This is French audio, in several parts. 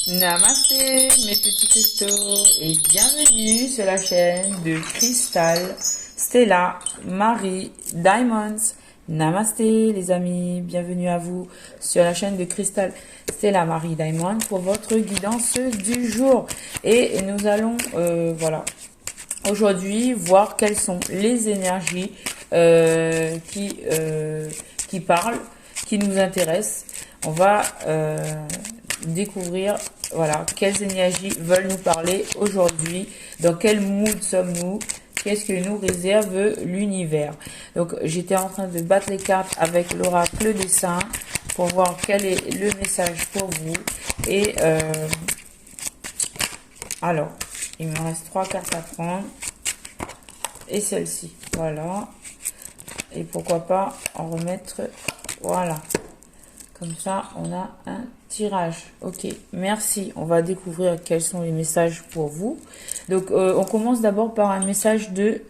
Namasté mes petits cristaux et bienvenue sur la chaîne de Cristal, Stella, Marie, Diamonds. Namasté les amis, bienvenue à vous sur la chaîne de Cristal, Stella, Marie, Diamonds pour votre guidance du jour. Et nous allons, voilà, aujourd'hui voir quelles sont les énergies qui parlent, qui nous intéressent. On va découvrir voilà quelles énergies veulent nous parler aujourd'hui, dans quel mood sommes-nous, qu'est-ce que nous réserve l'univers. Donc j'étais en train de battre les cartes avec l'oracle des saints pour voir quel est le message pour vous. Et alors il me reste 3 cartes à prendre et celle-ci, voilà, et pourquoi pas en remettre, voilà, comme ça on a un tirage. Ok, merci. On va découvrir quels sont les messages pour vous. Donc on commence d'abord par un message de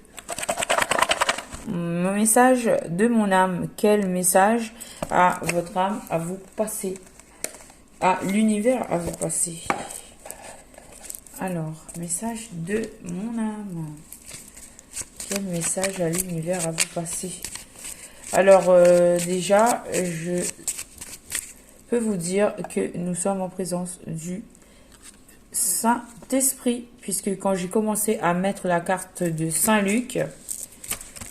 mon âme. Quel message a votre âme à vous passer, à l'univers à vous passer? Alors, message de mon âme. Quel message à l'univers à vous passer? Alors déjà, je peux vous dire que nous sommes en présence du Saint-Esprit, puisque quand j'ai commencé à mettre la carte de Saint-Luc,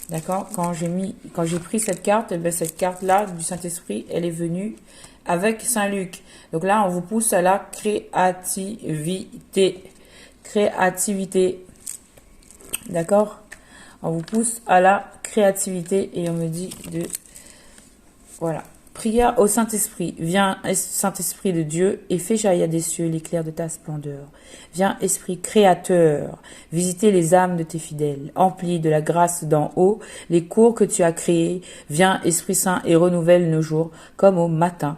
d'accord, quand j'ai pris cette carte, eh bien, cette carte-là du Saint-Esprit, elle est venue avec Saint-Luc. Donc là, on vous pousse à la créativité. Créativité. D'accord? On vous pousse à la créativité et on me dit de... Voilà. Prière au Saint-Esprit. Viens, Saint-Esprit de Dieu, et fais jaillir des cieux l'éclair de ta splendeur. Viens, Esprit créateur, visiter les âmes de tes fidèles. Emplis de la grâce d'en haut les cours que tu as créés. Viens, Esprit Saint, et renouvelle nos jours comme au matin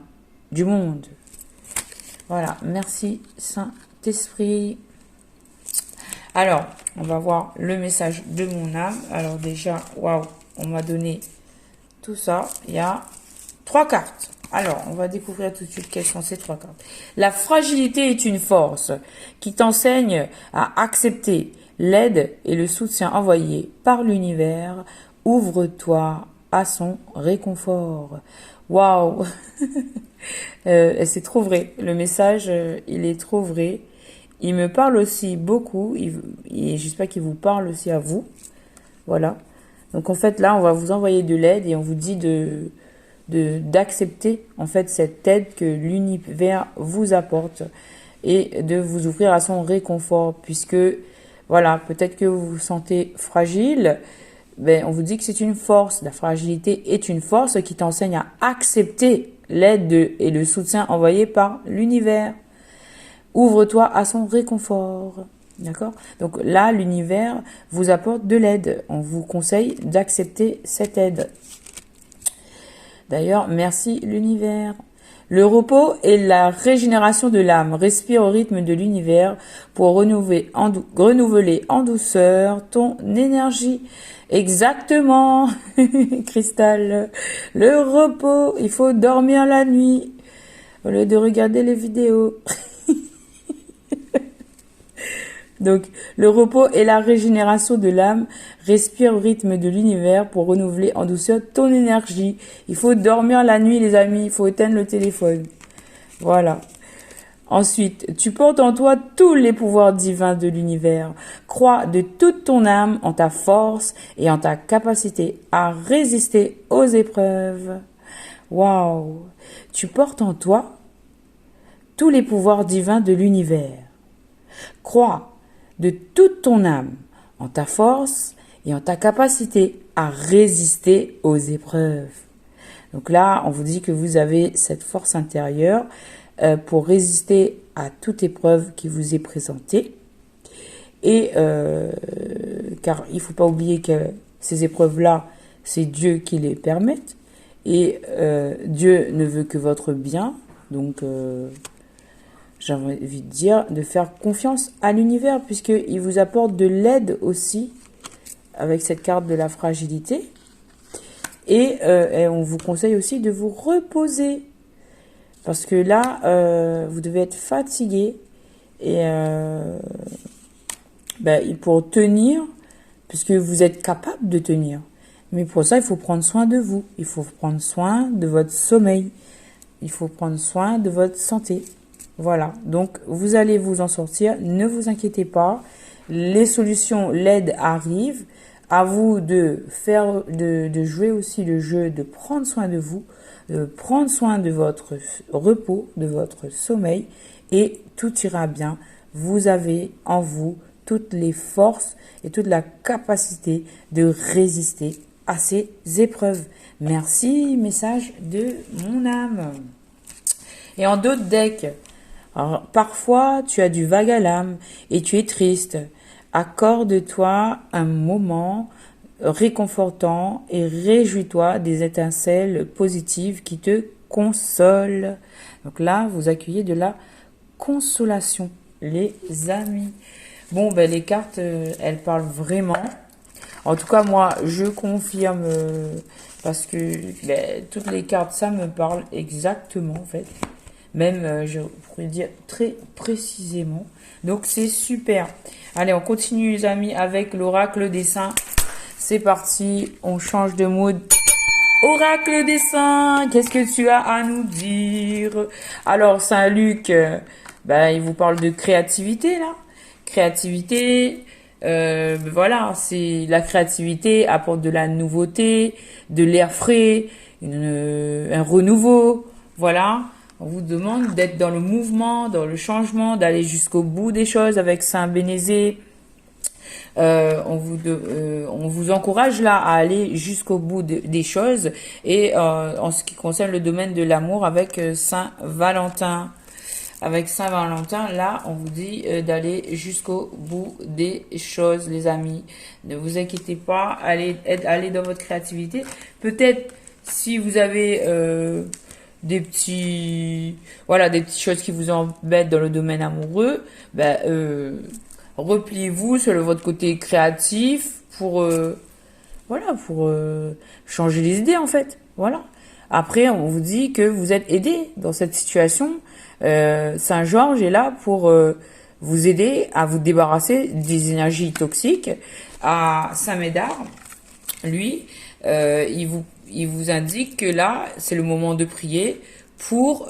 du monde. Voilà, merci Saint-Esprit. Alors, on va voir le message de mon âme. Alors déjà, waouh, on m'a donné tout ça. Il y a 3 cartes. Alors, on va découvrir tout de suite quelles sont ces 3 cartes. La fragilité est une force qui t'enseigne à accepter l'aide et le soutien envoyés par l'univers. Ouvre-toi à son réconfort. Waouh. C'est trop vrai. Le message, il est trop vrai. Il me parle aussi beaucoup. Et j'espère qu'il vous parle aussi à vous. Voilà. Donc, en fait, là, on va vous envoyer de l'aide et on vous dit d'accepter en fait cette aide que l'univers vous apporte et de vous ouvrir à son réconfort, puisque voilà, peut-être que vous vous sentez fragile, ben on vous dit que c'est une force. La fragilité est une force qui t'enseigne à accepter l'aide et le soutien envoyé par l'univers. Ouvre-toi à son réconfort. D'accord? Donc là, l'univers vous apporte de l'aide. On vous conseille d'accepter cette aide. D'ailleurs, merci l'univers. Le repos est la régénération de l'âme. Respire au rythme de l'univers pour renouveler en douceur ton énergie. Exactement, Cristal. Le repos, il faut dormir la nuit au lieu de regarder les vidéos. Donc, le repos est la régénération de l'âme. Respire au rythme de l'univers pour renouveler en douceur ton énergie. Il faut dormir la nuit, les amis. Il faut éteindre le téléphone. Voilà. Ensuite, tu portes en toi tous les pouvoirs divins de l'univers. Crois de toute ton âme en ta force et en ta capacité à résister aux épreuves. Waouh! Tu portes en toi tous les pouvoirs divins de l'univers. Crois de toute ton âme en ta force et en ta capacité à résister aux épreuves. Donc là, on vous dit que vous avez cette force intérieure pour résister à toute épreuve qui vous est présentée. Et car il ne faut pas oublier que ces épreuves-là, c'est Dieu qui les permet. Et Dieu ne veut que votre bien. Donc j'ai envie de dire de faire confiance à l'univers, puisqu'il vous apporte de l'aide aussi avec cette carte de la fragilité. Et on vous conseille aussi de vous reposer Parce que là, vous devez être fatigué et pour tenir, puisque vous êtes capable de tenir. Mais pour ça, il faut prendre soin de vous. Il faut prendre soin de votre sommeil. Il faut prendre soin de votre santé. Voilà. Donc, vous allez vous en sortir. Ne vous inquiétez pas. Les solutions, l'aide arrive. À vous de faire, de jouer aussi le jeu, de prendre soin de vous, de prendre soin de votre repos, de votre sommeil, et tout ira bien. Vous avez en vous toutes les forces et toute la capacité de résister à ces épreuves. Merci, message de mon âme. Et en d'autres decks, alors, parfois tu as du vague à l'âme et tu es triste. Accorde-toi un moment réconfortant et réjouis-toi des étincelles positives qui te consolent. Donc là, vous accueillez de la consolation, les amis. Bon, ben les cartes, elles parlent vraiment. En tout cas, moi, je confirme parce que toutes les cartes, ça me parle exactement, en fait. Même, je pourrais dire très précisément. Donc, c'est super. Allez, on continue, les amis, avec l'oracle des saints. C'est parti, on change de mood. Oracle des saints, qu'est-ce que tu as à nous dire? Alors, Saint-Luc, il vous parle de créativité, là. Créativité, voilà, c'est la créativité apporte de la nouveauté, de l'air frais, un renouveau, voilà. On vous demande d'être dans le mouvement, dans le changement, d'aller jusqu'au bout des choses avec Saint Bénézé. On vous encourage là à aller jusqu'au bout des choses. Et en ce qui concerne le domaine de l'amour avec Saint Valentin. Avec Saint Valentin, là, on vous dit d'aller jusqu'au bout des choses, les amis. Ne vous inquiétez pas, allez dans votre créativité. Peut-être si vous avez des petites choses qui vous embêtent dans le domaine amoureux, repliez-vous sur votre côté créatif pour changer les idées, en fait. Voilà. Après, on vous dit que vous êtes aidé dans cette situation. Saint Georges est là pour vous aider à vous débarrasser des énergies toxiques. À Saint Médard, lui, il vous indique que là, c'est le moment de prier pour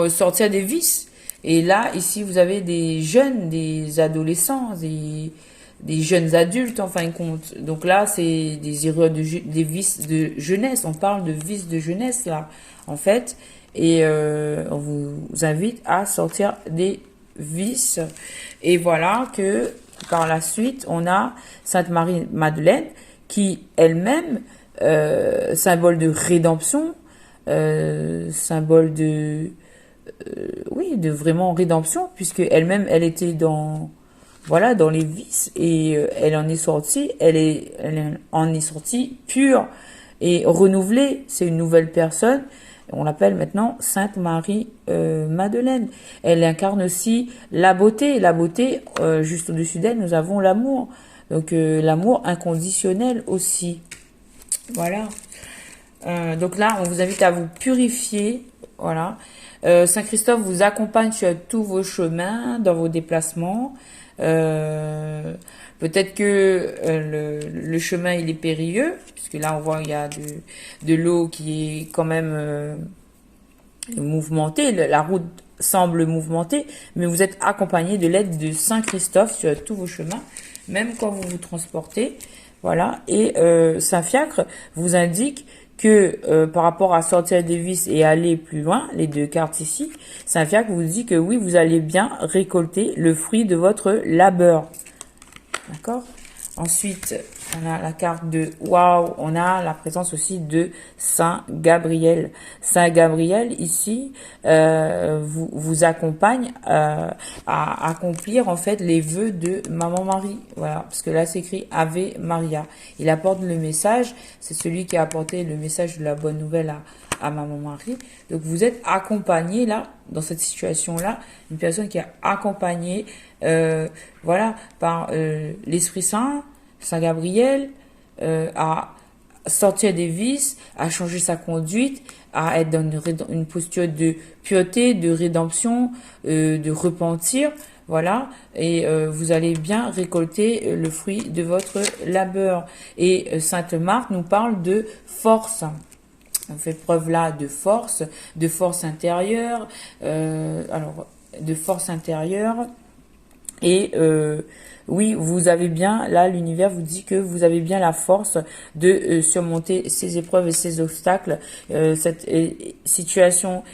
sortir des vices. Et là, ici, vous avez des jeunes, des adolescents, des jeunes adultes, en fin de compte. Donc là, c'est des erreurs des vices de jeunesse. On parle de vices de jeunesse, là, en fait. Et on vous invite à sortir des vices. Et voilà que, par la suite, on a Sainte Marie-Madeleine, qui, elle-même, symbole de rédemption, symbole de vraiment rédemption, puisque elle-même, elle était dans les vices et elle en est sortie, elle en est sortie pure et renouvelée. C'est une nouvelle personne. On l'appelle maintenant Sainte Marie Madeleine. Elle incarne aussi la beauté. La beauté, juste au-dessus d'elle, nous avons l'amour. Donc l'amour inconditionnel aussi. Voilà. Donc là, on vous invite à vous purifier. Voilà. Saint Christophe vous accompagne sur tous vos chemins, dans vos déplacements. Peut-être que le chemin il est périlleux, puisque là on voit il y a de l'eau qui est quand même mouvementée, la route semble mouvementée, mais vous êtes accompagné de l'aide de Saint Christophe sur tous vos chemins, même quand vous vous transportez. Voilà. Et Saint Fiacre vous indique que par rapport à sortir des vices et aller plus loin, les deux cartes ici, Saint Fiacre vous dit que oui, vous allez bien récolter le fruit de votre labeur. D'accord? Ensuite, on a la carte de Waouh, on a la présence aussi de Saint Gabriel. Saint Gabriel, ici, vous accompagne à accomplir en fait les vœux de Maman Marie. Voilà, parce que là c'est écrit Ave Maria. Il apporte le message, c'est celui qui a apporté le message de la bonne nouvelle à Maman Marie. Donc vous êtes accompagné là, dans cette situation-là, une personne qui est accompagnée par l'Esprit Saint, Saint Gabriel, à sortir des vices, à changer sa conduite, à être dans une posture de pureté, de rédemption, de repentir. Voilà, et vous allez bien récolter le fruit de votre labeur. Et Sainte Marthe nous parle de force. On fait preuve là de force intérieure, de force intérieure. Et oui, vous avez bien, là l'univers vous dit que vous avez bien la force de surmonter ces épreuves et ces obstacles, cette situation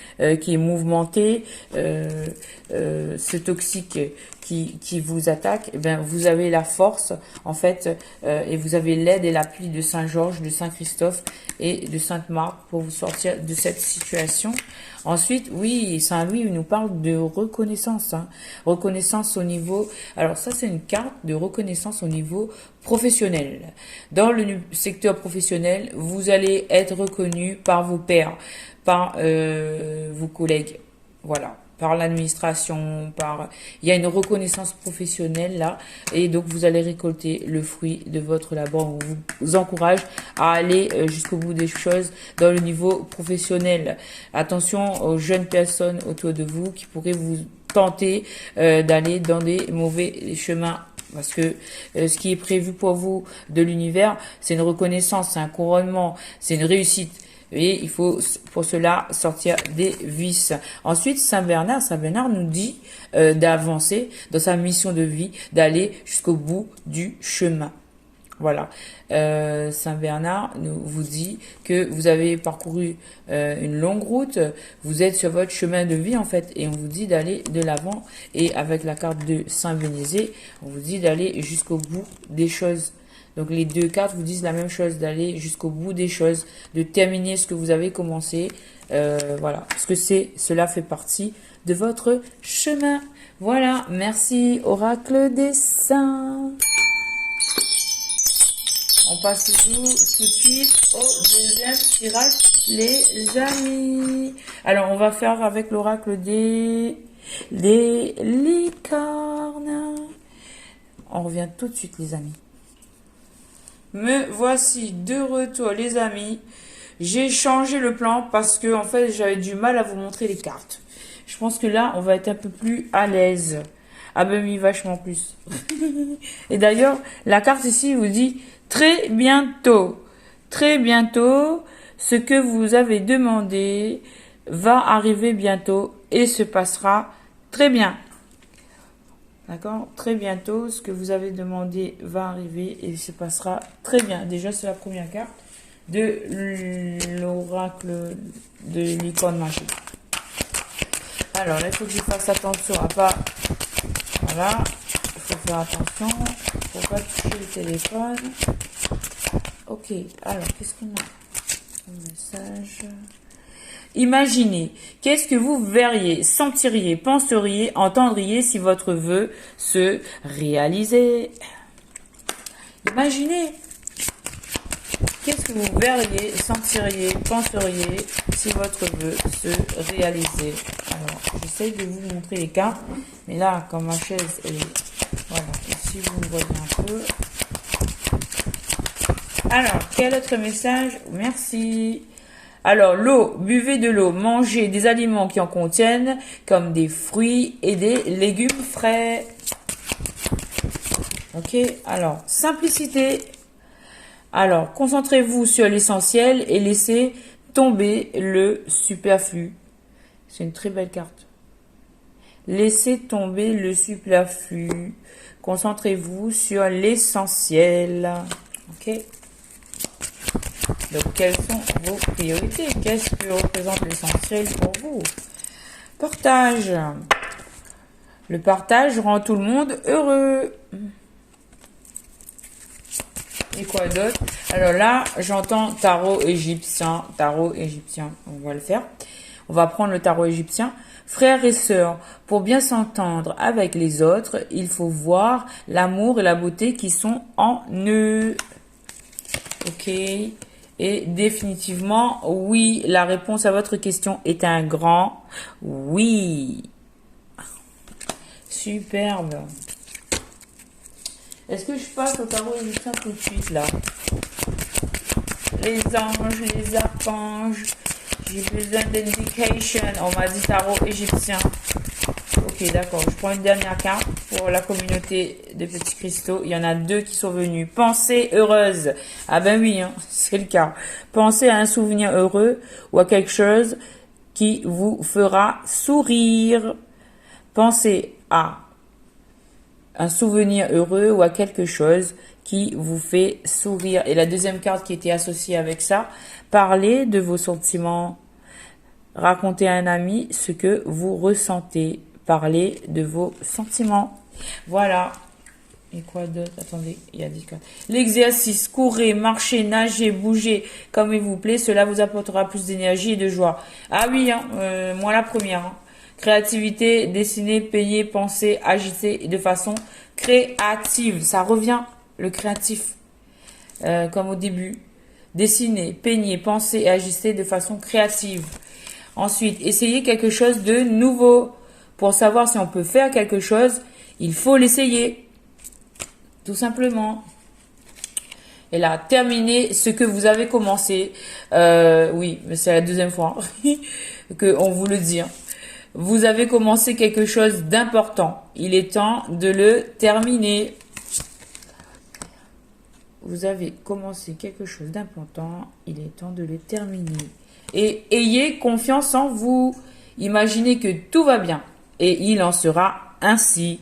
qui est mouvementée, ce toxique qui vous attaque, eh bien, vous avez la force en fait, et vous avez l'aide et l'appui de Saint Georges, de Saint Christophe et de Sainte Marthe pour vous sortir de cette situation. Ensuite, oui, Saint Louis nous parle de reconnaissance. Reconnaissance au niveau... Alors ça, c'est une carte de reconnaissance au niveau professionnel. Dans le secteur professionnel, vous allez être reconnu par vos pairs, par vos collègues. Voilà. Par l'administration, il y a une reconnaissance professionnelle là, et donc vous allez récolter le fruit de votre labeur. On vous encourage à aller jusqu'au bout des choses dans le niveau professionnel. Attention aux jeunes personnes autour de vous qui pourraient vous tenter d'aller dans des mauvais chemins. Parce que ce qui est prévu pour vous de l'univers, c'est une reconnaissance, c'est un couronnement, c'est une réussite. Et il faut pour cela sortir des vices. Ensuite, Saint Bernard nous dit d'avancer dans sa mission de vie, d'aller jusqu'au bout du chemin. Voilà. Saint Bernard vous dit que vous avez parcouru une longue route, vous êtes sur votre chemin de vie en fait, et on vous dit d'aller de l'avant. Et avec la carte de Saint Bénézé, on vous dit d'aller jusqu'au bout des choses. Donc les deux cartes vous disent la même chose, d'aller jusqu'au bout des choses, de terminer ce que vous avez commencé. Voilà, parce que cela fait partie de votre chemin. Voilà, merci oracle des saints. On passe tout de suite au deuxième tirage, les amis. Alors on va faire avec l'oracle des licornes. On revient tout de suite les amis. Me voici de retour les amis. J'ai changé le plan parce que en fait j'avais du mal à vous montrer les cartes. Je pense que là on va être un peu plus à l'aise. Ah ben oui, vachement plus. Et d'ailleurs la carte ici vous dit très bientôt, ce que vous avez demandé va arriver bientôt et se passera très bien. D'accord? Très bientôt, ce que vous avez demandé va arriver et se passera très bien. Déjà, c'est la première carte de l'oracle de l'icône magique. Alors là, il faut que je fasse attention à pas... Voilà, il faut faire attention pour pas toucher le téléphone. Ok, alors, qu'est-ce qu'on a? Un message... Imaginez, qu'est-ce que vous verriez, sentiriez, penseriez, entendriez si votre vœu se réalisait? Imaginez, qu'est-ce que vous verriez, sentiriez, penseriez si votre vœu se réalisait? Alors, j'essaie de vous montrer les cartes, mais là, comme ma chaise est... Voilà, ici vous me voyez un peu. Alors, quel autre message? Merci. Alors, l'eau, buvez de l'eau, mangez des aliments qui en contiennent, comme des fruits et des légumes frais. Ok, alors, simplicité. Alors, concentrez-vous sur l'essentiel et laissez tomber le superflu. C'est une très belle carte. Laissez tomber le superflu. Concentrez-vous sur l'essentiel. Ok. Donc, quelles sont vos priorités? Qu'est-ce que représente l'essentiel pour vous? Partage. Le partage rend tout le monde heureux. Et quoi d'autre? Alors là, j'entends tarot égyptien. Tarot égyptien, on va le faire. On va prendre le tarot égyptien. Frères et sœurs, pour bien s'entendre avec les autres, il faut voir l'amour et la beauté qui sont en eux. Ok. Et définitivement, oui, la réponse à votre question est un grand oui. Superbe. Est-ce que je passe au tarot égyptien tout de suite là? les anges, les archanges. J'ai besoin d'indication. On m'a dit tarot égyptien. Ok, d'accord. Je prends une dernière carte pour la communauté de petits cristaux. Il y en a 2 qui sont venus. Pensée heureuse. Ah ben oui, hein, c'est le cas. Pensez à un souvenir heureux ou à quelque chose qui vous fera sourire. Pensez à un souvenir heureux ou à quelque chose qui vous fait sourire. Et la deuxième carte qui était associée avec ça, parlez de vos sentiments. Racontez à un ami ce que vous ressentez. Parlez de vos sentiments. Voilà. Et quoi d'autre? Attendez, il y a 10 cartes. L'exercice, courez, marchez, nagez, bougez comme il vous plaît. Cela vous apportera plus d'énergie et de joie. Ah oui, hein, moi la première. Hein. Créativité, dessiner, payer, penser, agiter de façon créative. Ça revient, le créatif, comme au début. Dessiner, peigner, penser et agiter de façon créative. Ensuite, essayez quelque chose de nouveau. Pour savoir si on peut faire quelque chose, il faut l'essayer. Tout simplement. Et là, terminez ce que vous avez commencé. Oui, mais c'est la deuxième fois qu'on vous le dit. Vous avez commencé quelque chose d'important. Il est temps de le terminer. Vous avez commencé quelque chose d'important. Il est temps de le terminer. Et ayez confiance en vous. Imaginez que tout va bien. Et il en sera ainsi.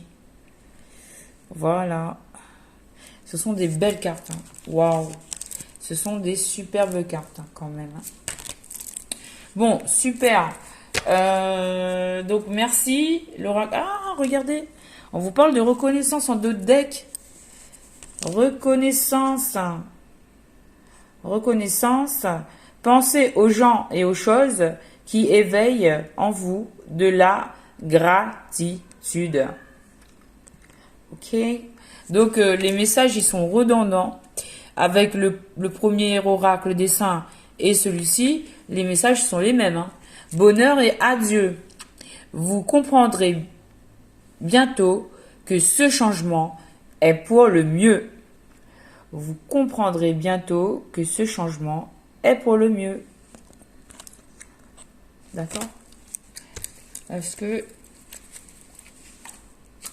Voilà. Ce sont des belles cartes. Hein. Waouh. Ce sont des superbes cartes hein, quand même. Hein. Bon, super. Donc, merci. L'oracle. Ah, regardez. On vous parle de reconnaissance en 2 decks. Reconnaissance. Reconnaissance. Pensez aux gens et aux choses qui éveillent en vous de la gratitude. Ok. Donc, les messages, ils sont redondants. Avec le premier oracle dessin et celui-ci, les messages sont les mêmes. Hein. Bonheur et adieu. Vous comprendrez bientôt que ce changement est pour le mieux. Vous comprendrez bientôt que ce changement est pour le mieux. D'accord? Est-ce que...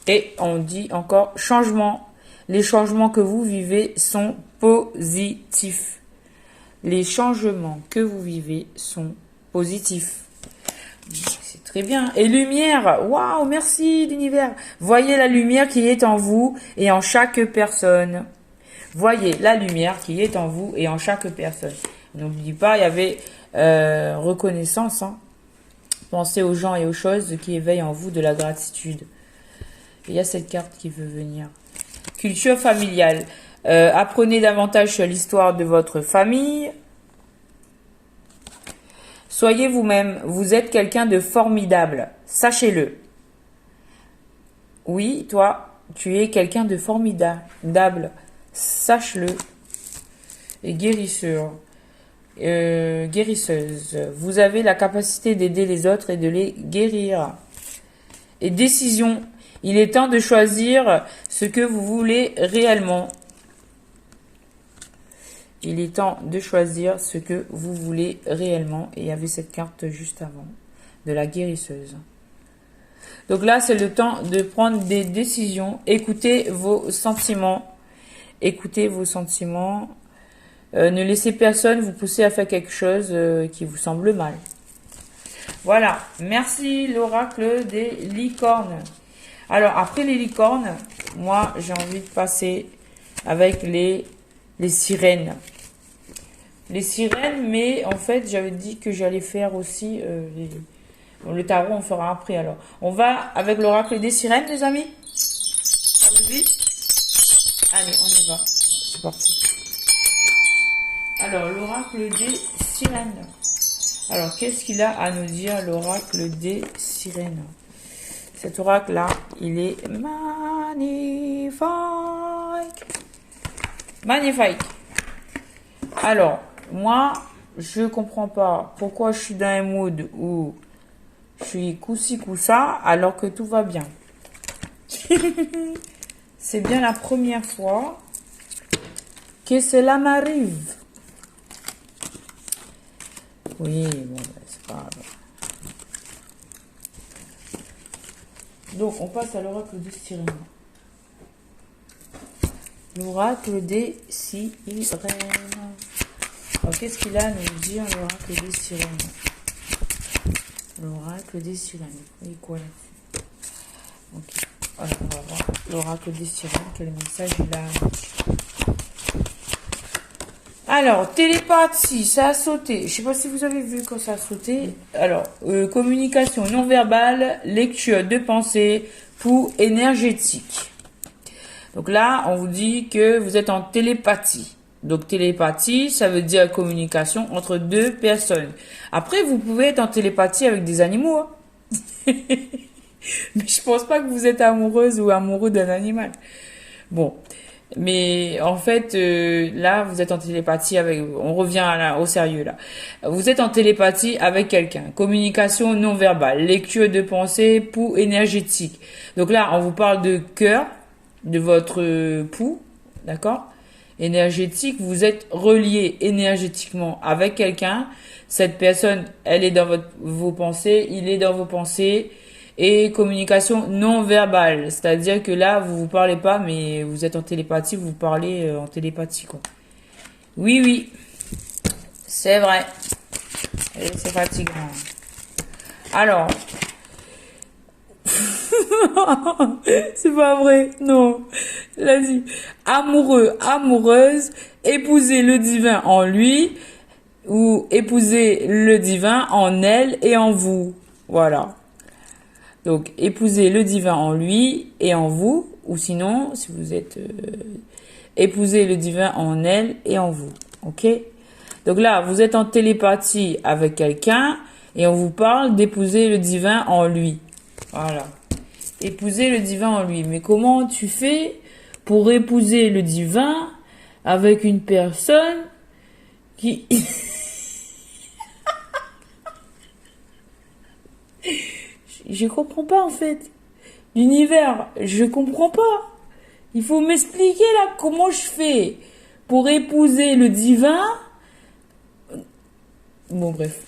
Et on dit encore changement. Les changements que vous vivez sont positifs. Les changements que vous vivez sont positifs. C'est très bien. Et lumière. Waouh, merci l'univers. Voyez la lumière qui est en vous et en chaque personne. Voyez la lumière qui est en vous et en chaque personne. N'oubliez pas, il y avait reconnaissance. Hein. Pensez aux gens et aux choses qui éveillent en vous de la gratitude. Il y a cette carte qui veut venir. Culture familiale. Apprenez davantage sur l'histoire de votre famille. Soyez vous-même. Vous êtes quelqu'un de formidable. Sachez-le. Oui, toi, tu es quelqu'un de formidable. Sache-le. Et guérisseur. Guérisseuse. Vous avez la capacité d'aider les autres et de les guérir. Et décision. Il est temps de choisir ce que vous voulez réellement. Il est temps de choisir ce que vous voulez réellement. Et il y avait cette carte juste avant, de la guérisseuse. Donc là, c'est le temps de prendre des décisions. Écoutez vos sentiments. Écoutez vos sentiments. Ne laissez personne vous pousser à faire quelque chose qui vous semble mal. Voilà. Merci l'oracle des licornes. Alors, après les licornes, moi, j'ai envie de passer avec les sirènes. Les sirènes, mais en fait, j'avais dit que j'allais faire aussi le tarot, on fera après. Alors, on va avec l'oracle des sirènes, les amis. Ça vous dit? Allez, on y va. C'est parti. Alors, l'oracle des sirènes. Alors, qu'est-ce qu'il a à nous dire, l'oracle des sirènes? Cet oracle-là, il est magnifique. Magnifique. Alors, moi, je comprends pas pourquoi je suis dans un mood où je suis coup-ci, coup-ça, alors que tout va bien. C'est bien la première fois que cela m'arrive. Oui, bon, ben, c'est pas grave. Donc, on passe à l'oracle de Sirène. L'oracle des sirènes. Alors, qu'est-ce qu'il a à nous dire, l'oracle des sirènes? L'oracle des sirènes. Oui, quoi là-dessus? Ok. Voilà, on va voir l'oracle des sirènes. Quel message il a à nous dire. Alors, télépathie, ça a sauté. Je sais pas si vous avez vu quand ça a sauté. Alors, communication non verbale, lecture de pensée, pouls énergétique. Donc là, on vous dit que vous êtes en télépathie. Donc télépathie, ça veut dire communication entre deux personnes. Après, vous pouvez être en télépathie avec des animaux. Hein. Mais je pense pas que vous êtes amoureuse ou amoureux d'un animal. Bon. Mais en fait, là, vous êtes en télépathie avec... On revient au sérieux, là. Vous êtes en télépathie avec quelqu'un. Communication non verbale, lecture de pensée, pouls énergétique. Donc là, on vous parle de cœur, de votre pouls, d'accord? Énergétique, vous êtes relié énergétiquement avec quelqu'un. Cette personne, elle est dans vos pensées, il est dans vos pensées. Et communication non verbale, c'est-à-dire que là, vous parlez pas, mais vous êtes en télépathie, vous parlez en télépathie, quoi. Oui, oui, c'est vrai. Et c'est fatigant. Alors, c'est pas vrai, non. Vas-y. Amoureux, amoureuse, épouser le divin en lui, ou épouser le divin en elle et en vous. Voilà. Donc, épousez le divin en lui et en vous, ou sinon, si vous êtes épousez le divin en elle et en vous. Ok? Donc là, vous êtes en télépathie avec quelqu'un et on vous parle d'épouser le divin en lui. Voilà. Épouser le divin en lui. Mais comment tu fais pour épouser le divin avec une personne qui... Je comprends pas en fait. L'univers, je comprends pas. Il faut m'expliquer là comment je fais pour épouser le divin. Bon bref.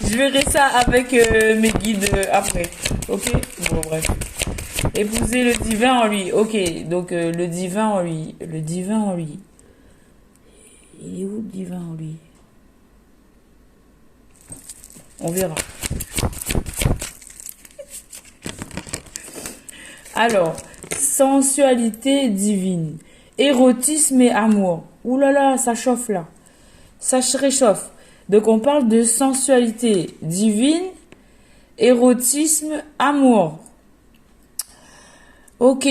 Je verrai ça avec mes guides après. Ok. Bon bref. Épouser le divin en lui. Ok. Donc le divin en lui. Le divin en lui. Il est où le divin en lui? On verra. Alors, sensualité divine, érotisme et amour. Ouh là là, ça chauffe là. Ça se réchauffe. Donc on parle de sensualité divine, érotisme, amour. Ok,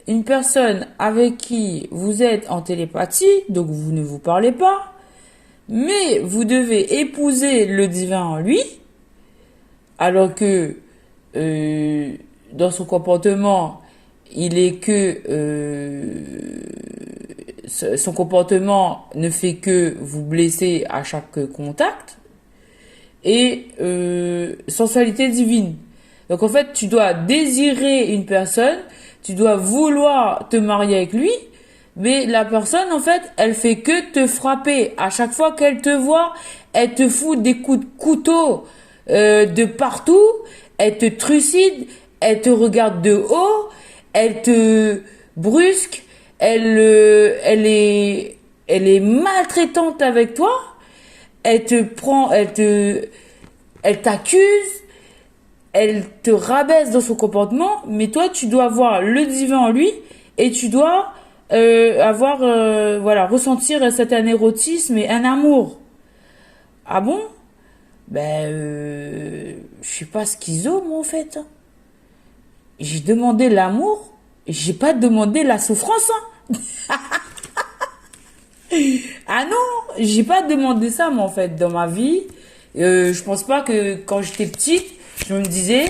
une personne avec qui vous êtes en télépathie, donc vous ne vous parlez pas, mais vous devez épouser le divin en lui, alors que dans son comportement, il est que son comportement ne fait que vous blesser à chaque contact. Et sensualité divine. Donc en fait, tu dois désirer une personne, tu dois vouloir te marier avec lui, mais la personne, en fait, elle fait que te frapper. À chaque fois qu'elle te voit, elle te fout des coups de couteau de partout, elle te trucide, elle te regarde de haut, elle te brusque, elle est maltraitante avec toi, elle te prend, elle t'accuse, elle te rabaisse dans son comportement, mais toi, tu dois voir le divin en lui et tu dois ressentir un certain érotisme et un amour. Ah bon? Je suis pas schizo, moi, en fait. J'ai demandé l'amour, j'ai pas demandé la souffrance. Ah non, j'ai pas demandé ça, moi, en fait, dans ma vie. Je pense pas que quand j'étais petite, je me disais,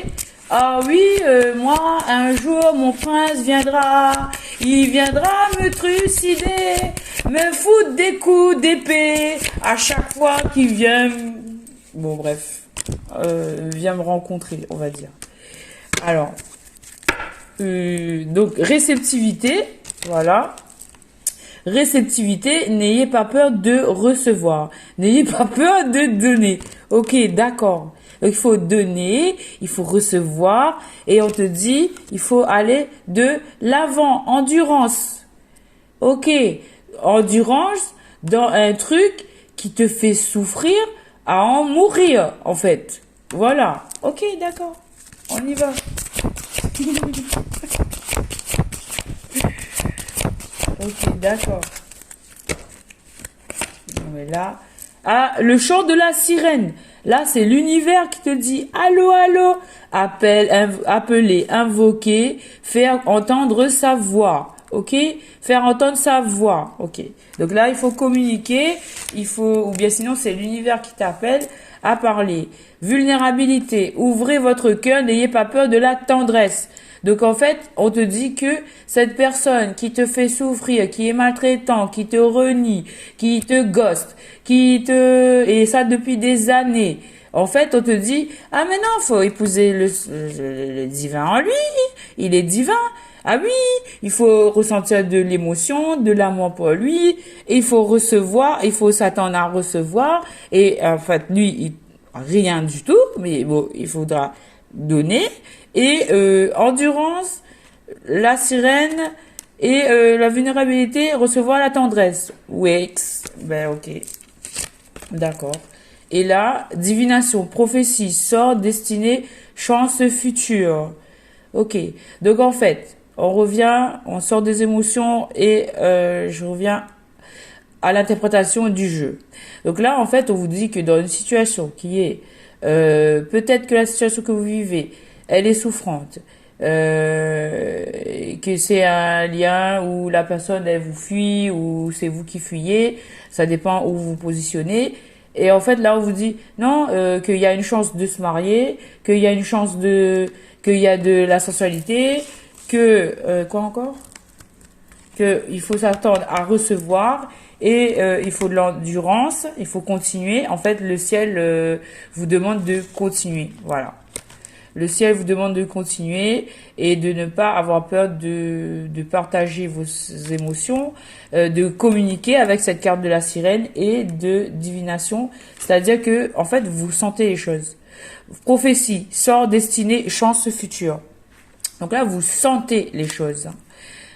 ah oui, moi, un jour, mon prince viendra, il viendra me trucider, me foutre des coups d'épée à chaque fois qu'il vient, bon bref, vient me rencontrer, on va dire. Alors, donc réceptivité, voilà. Réceptivité, n'ayez pas peur de recevoir. N'ayez pas peur de donner. Ok, d'accord. Donc, il faut donner, il faut recevoir, et on te dit, il faut aller de l'avant. Endurance. Ok, endurance dans un truc qui te fait souffrir à en mourir, en fait. Voilà. Ok, d'accord. On y va. Ok, d'accord. Mais là, ah, le chant de la sirène. Là, c'est l'univers qui te dit allô, allô. Appeler, invoquer, faire entendre sa voix. Ok? Faire entendre sa voix. Ok. Donc là, il faut communiquer. Ou bien sinon, c'est l'univers qui t'appelle à parler. Vulnérabilité. Ouvrez votre cœur, n'ayez pas peur de la tendresse. Donc en fait, on te dit que cette personne qui te fait souffrir, qui est maltraitant, qui te renie, qui te ghoste, et ça depuis des années. En fait, on te dit, ah mais non, faut épouser le divin en lui, il est divin. Ah oui, il faut ressentir de l'émotion, de l'amour pour lui, et il faut recevoir, il faut s'attendre à recevoir, et en fait, lui, rien du tout, mais bon, il faudra donner. Et endurance, la sirène et la vulnérabilité, recevoir la tendresse. Wex, ben ok, d'accord. Et là, divination, prophétie, sort, destinée, chance future. Ok, donc en fait, on sort des émotions et je reviens à l'interprétation du jeu. Donc là, en fait, on vous dit que dans une situation qui est, peut-être que la situation que vous vivez, elle est souffrante, que c'est un lien où la personne, elle vous fuit, ou c'est vous qui fuyez, ça dépend où vous vous positionnez. Et en fait, là, on vous dit, non, qu'il y a une chance de se marier, qu'il y a une chance qu'il y a de la sensualité, quoi encore? Il faut s'attendre à recevoir, et il faut de l'endurance, il faut continuer. En fait, le ciel vous demande de continuer. Voilà. Le ciel vous demande de continuer et de ne pas avoir peur de partager vos émotions, de communiquer avec cette carte de la sirène et de divination. C'est-à-dire que, en fait, vous sentez les choses. Prophétie, sort, destinée, chance future. Donc là, vous sentez les choses.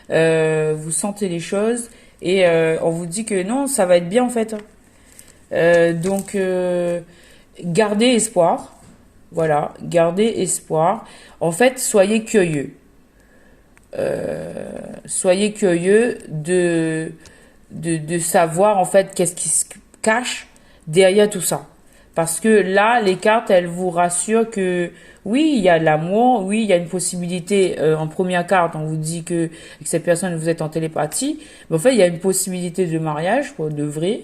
Vous sentez les choses et on vous dit que non, ça va être bien en fait. Donc, gardez espoir. Voilà, gardez espoir. En fait, soyez curieux. Soyez curieux de savoir en fait qu'est-ce qui se cache derrière tout ça. Parce que là, les cartes, elles vous rassurent que oui, il y a de l'amour, oui, il y a une possibilité. En première carte, on vous dit que avec cette personne, vous êtes en télépathie. Mais en fait, il y a une possibilité de mariage, quoi, de vrai.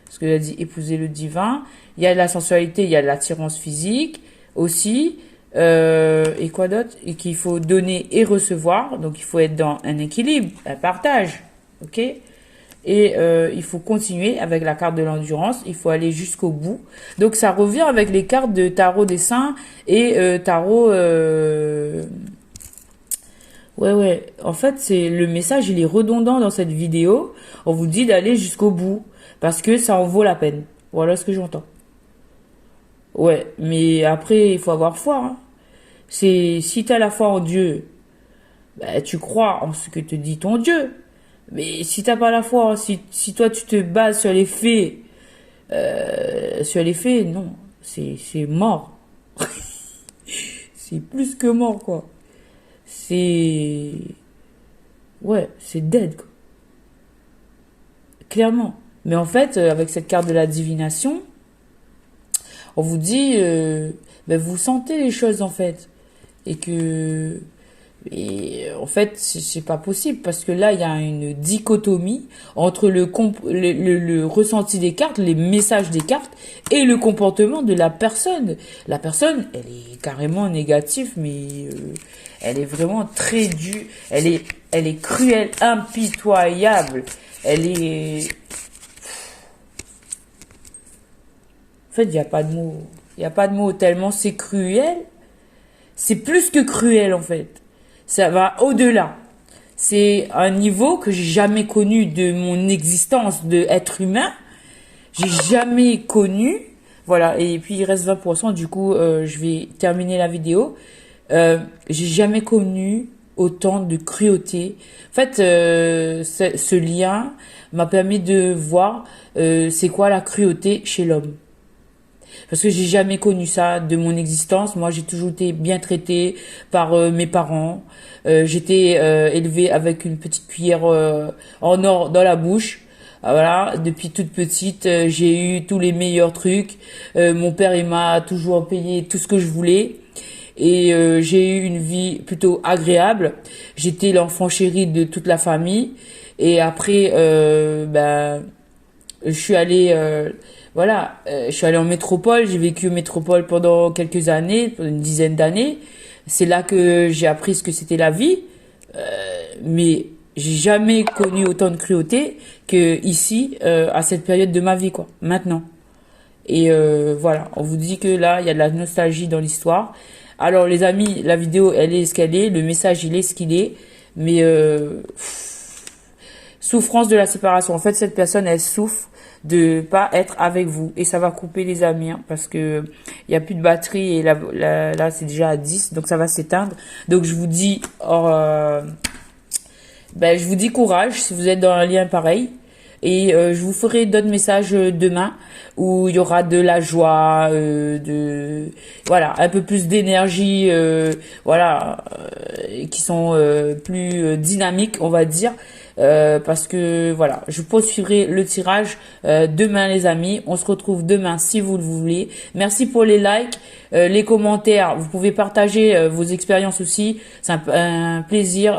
Parce que a dit épouser le divin. Il y a de la sensualité, il y a de l'attirance physique aussi. Et quoi d'autre? Et qu'il faut donner et recevoir. Donc, il faut être dans un équilibre, un partage. Ok? Et il faut continuer avec la carte de l'endurance, il faut aller jusqu'au bout. Donc ça revient avec les cartes de tarot des saints et tarot... Ouais, en fait, c'est le message, il est redondant dans cette vidéo. On vous dit d'aller jusqu'au bout, parce que ça en vaut la peine. Voilà ce que j'entends. Ouais, mais après, il faut avoir foi. Hein. Si tu as la foi en Dieu, bah, tu crois en ce que te dit ton Dieu. Mais si t'as pas la foi, si toi tu te bases sur les faits, non, c'est mort. C'est plus que mort, quoi. C'est dead, quoi. Clairement. Mais en fait, avec cette carte de la divination, on vous dit, vous sentez les choses, en fait. Et en fait, c'est pas possible parce que là, il y a une dichotomie entre le ressenti des cartes, les messages des cartes et le comportement de la personne. La personne, elle est carrément négative, mais elle est vraiment très dure. Elle est cruelle, impitoyable. Elle est... En fait, il n'y a pas de mots. Il n'y a pas de mots tellement c'est cruel. C'est plus que cruel, en fait. Ça va au-delà. c'est un niveau que j'ai jamais connu de mon existence de être humain. J'ai jamais connu. Voilà, et puis il reste 20%, du coup, je vais terminer la vidéo. J'ai jamais connu autant de cruauté. En fait, ce lien m'a permis de voir c'est quoi la cruauté chez l'homme. Parce que j'ai jamais connu ça de mon existence. Moi, j'ai toujours été bien traitée par mes parents. J'étais élevée avec une petite cuillère en or dans la bouche. Voilà, depuis toute petite, j'ai eu tous les meilleurs trucs. Mon père, il m'a toujours payé tout ce que je voulais. Et j'ai eu une vie plutôt agréable. J'étais l'enfant chéri de toute la famille. Et après, je suis allée, je suis allée en métropole. J'ai vécu en métropole pendant quelques années, pendant une dizaine d'années. C'est là que j'ai appris ce que c'était la vie. Mais j'ai jamais connu autant de cruauté que ici, à cette période de ma vie, quoi. Maintenant. Et voilà, on vous dit que là, il y a de la nostalgie dans l'histoire. Alors les amis, la vidéo, elle est ce qu'elle est, le message, il est ce qu'il est. Mais souffrance de la séparation. En fait, cette personne, elle souffre de pas être avec vous. Et ça va couper les amis, hein, parce que il y a plus de batterie et là c'est déjà à 10, donc ça va s'éteindre. Donc je vous dis, je vous dis courage si vous êtes dans un lien pareil. Et je vous ferai d'autres messages demain où il y aura de la joie, voilà, un peu plus d'énergie, qui sont plus dynamiques, on va dire. Parce que voilà, je poursuivrai le tirage demain les amis. On se retrouve demain si vous le voulez. Merci pour les likes, les commentaires. Vous pouvez partager vos expériences aussi. C'est un plaisir.